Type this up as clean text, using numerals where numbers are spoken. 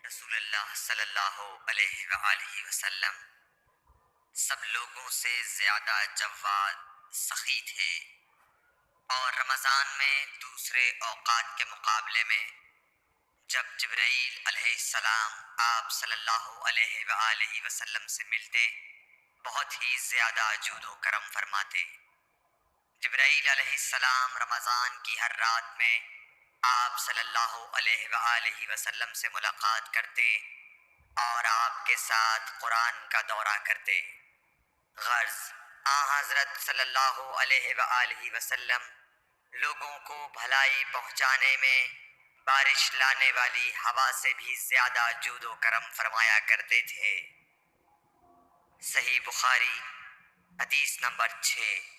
رسول اللہ صلی اللہ علیہ وآلہ وسلم سب لوگوں سے زیادہ جواد، سخی تھے، اور رمضان میں دوسرے اوقات کے مقابلے میں جب جبرائیل علیہ السلام آپ صلی اللہ علیہ وآلہ وسلم سے ملتے بہت ہی زیادہ جود و کرم فرماتے۔ جبرائیل علیہ السلام رمضان کی ہر رات میں آپ صلی اللہ علیہ وآلہ وسلم سے ملاقات کرتے اور آپ کے ساتھ قرآن کا دورہ کرتے۔ غرض حضرت صلی اللہ علیہ وآلہ وسلم لوگوں کو بھلائی پہنچانے میں بارش لانے والی ہوا سے بھی زیادہ جود و کرم فرمایا کرتے تھے۔ صحیح بخاری حدیث نمبر 6۔